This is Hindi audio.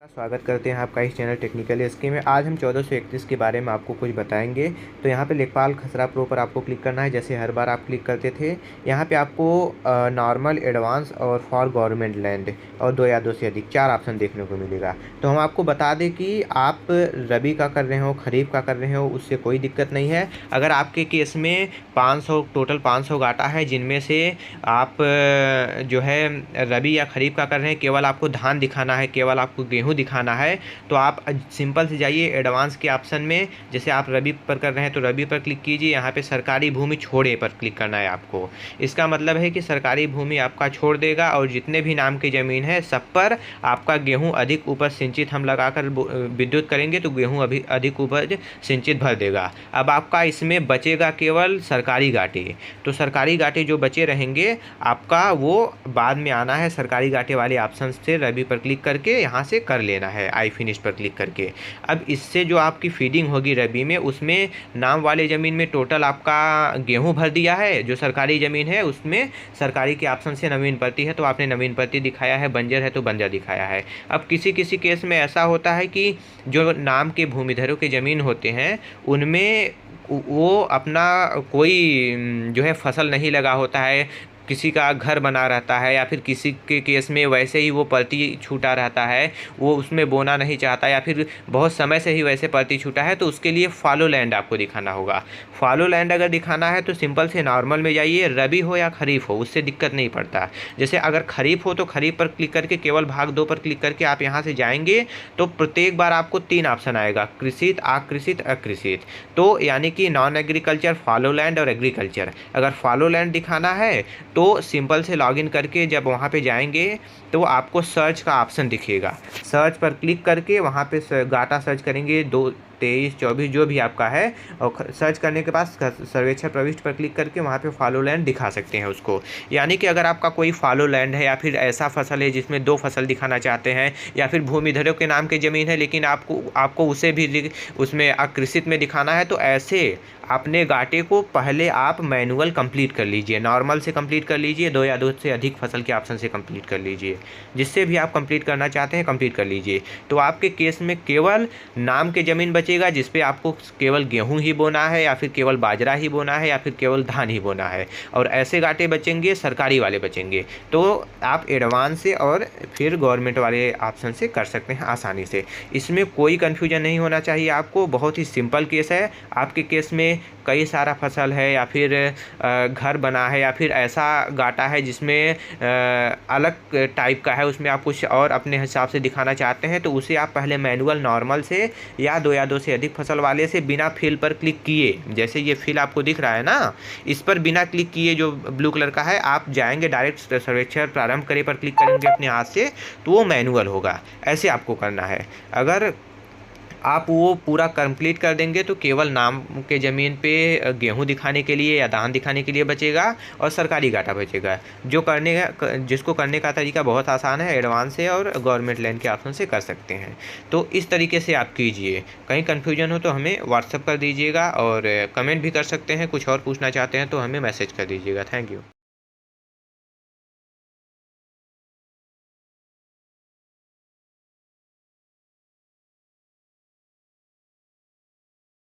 स्वागत करते हैं आपका इस चैनल टेक्निकल एसके में। आज हम 1431 के बारे में आपको कुछ बताएंगे। तो यहाँ पे लेखपाल खसरा प्रो पर आपको क्लिक करना है, जैसे हर बार आप क्लिक करते थे। यहाँ पे आपको नॉर्मल, एडवांस और फॉर गवर्नमेंट लैंड और 2 या 2 से अधिक 4 ऑप्शन देखने को मिलेगा। तो हम आपको बता दें कि आप रबी का कर रहे हो, खरीफ का कर रहे हो, उससे कोई दिक्कत नहीं है। अगर आपके केस में 500 टोटल 500 गाटा है, जिनमें से आप जो है रबी या खरीफ का कर रहे हैं, केवल आपको धान दिखाना है, केवल आपको गेहूँ दिखाना है, तो आप सिंपल से जाइए एडवांस के ऑप्शन में। जैसे आप रबी पर कर रहे हैं तो रबी पर क्लिक कीजिए। यहाँ पे सरकारी भूमि छोड़े पर क्लिक करना है आपको। इसका मतलब है कि सरकारी भूमि आपका छोड़ देगा और जितने भी नाम की ज़मीन है सब पर आपका गेहूं अधिक उपज सिंचित हम लगाकर विद्युत करेंगे तो गेहूं अभी अधिक उपज सिंचित भर देगा। अब आपका इसमें बचेगा केवल सरकारी घाटे। तो सरकारी घाटे जो बचे रहेंगे आपका, वो बाद में आना है सरकारी घाटे वाले ऑप्शन से रबी पर क्लिक करके यहाँ से कर लेना है, आई फिनिश पर क्लिक करके। अब इससे जो आपकी फीडिंग होगी रबी में, उसमें नाम वाले ज़मीन में टोटल आपका गेहूं भर दिया है। जो सरकारी ज़मीन है उसमें सरकारी के ऑप्शन से नवीन प्रति है तो आपने नवीन प्रति दिखाया है, बंजर है तो बंजर दिखाया है। अब किसी किसी केस में ऐसा होता है कि जो नाम के भूमिधरों के ज़मीन होते हैं उनमें वो अपना कोई जो है फसल नहीं लगा होता है, किसी का घर बना रहता है, या फिर किसी के केस में वैसे ही वो पर्ती छूटा रहता है, वो उसमें बोना नहीं चाहता, या फिर बहुत समय से ही वैसे पर्ती छूटा है, तो उसके लिए फॉलो लैंड आपको दिखाना होगा। फॉलो लैंड अगर दिखाना है तो सिंपल से नॉर्मल में जाइए, रबी हो या खरीफ हो उससे दिक्कत नहीं पड़ता। जैसे अगर खरीफ हो तो खरीफ पर क्लिक करके केवल भाग 2 पर क्लिक करके आप यहाँ से जाएंगे तो प्रत्येक बार आपको 3 ऑप्शन आएगा, कृषित, आकृषित, अकृषित। तो यानी कि नॉन एग्रीकल्चर, फॉलो लैंड और एग्रीकल्चर। अगर फॉलो लैंड दिखाना है तो सिंपल से लॉगिन करके जब वहाँ पे जाएंगे तो आपको सर्च का ऑप्शन दिखेगा। सर्च पर क्लिक करके वहाँ पे गाटा सर्च करेंगे, 2, 23, 24 जो भी आपका है, और सर्च करने के बाद सर्वेक्षण प्रविष्ट पर क्लिक करके वहाँ पे फॉलो लैंड दिखा सकते हैं उसको। यानी कि अगर आपका कोई फॉलो लैंड है या फिर ऐसा फसल है जिसमें 2 फसल दिखाना चाहते हैं, या फिर भूमिधरों के नाम की ज़मीन है लेकिन आपको उसे भी उसमें आकृषित में दिखाना है, तो ऐसे अपने गाटे को पहले आप मैनुअल कंप्लीट कर लीजिए, नॉर्मल से कंप्लीट कर लीजिए, 2 या 2 से अधिक फसल के ऑप्शन से कंप्लीट कर लीजिए। जिससे भी आप कंप्लीट करना चाहते हैं कंप्लीट कर लीजिए। तो आपके केस में केवल नाम के ज़मीन बचेगा जिस पे आपको केवल गेहूं ही बोना है, या फिर केवल बाजरा ही बोना है, या फिर केवल धान ही बोना है, और ऐसे गाटे बचेंगे, सरकारी वाले बचेंगे। तो आप एडवांस से और फिर गवर्नमेंट वाले ऑप्शन से कर सकते हैं आसानी से। इसमें कोई कन्फ्यूजन नहीं होना चाहिए आपको, बहुत ही सिंपल केस है। आपके केस में कई सारा फसल है, या फिर घर बना है, या फिर ऐसा गाटा है जिसमें अलग टाइप का है, उसमें आप कुछ और अपने हिसाब से दिखाना चाहते हैं, तो उसे आप पहले मैनुअल नॉर्मल से या 2 या 2 से अधिक फसल वाले से बिना फिल पर क्लिक किए, जैसे ये फिल आपको दिख रहा है ना, इस पर बिना क्लिक किए जो ब्लू कलर का है, आप जाएंगे डायरेक्ट सर्वेक्षण प्रारंभ करें पर क्लिक करेंगे अपने हाथ से, तो वो मैनुअल होगा। ऐसे आपको करना है। अगर आप वो पूरा कंप्लीट कर देंगे तो केवल नाम के ज़मीन पे गेहूं दिखाने के लिए या धान दिखाने के लिए बचेगा और सरकारी घाटा बचेगा। जिसको करने का तरीका बहुत आसान है, एडवांस से और गवर्नमेंट लैंड के ऑप्शन से कर सकते हैं। तो इस तरीके से आप कीजिए। कहीं कन्फ्यूजन हो तो हमें व्हाट्सअप कर दीजिएगा और कमेंट भी कर सकते हैं। कुछ और पूछना चाहते हैं तो हमें मैसेज कर दीजिएगा। Thank you.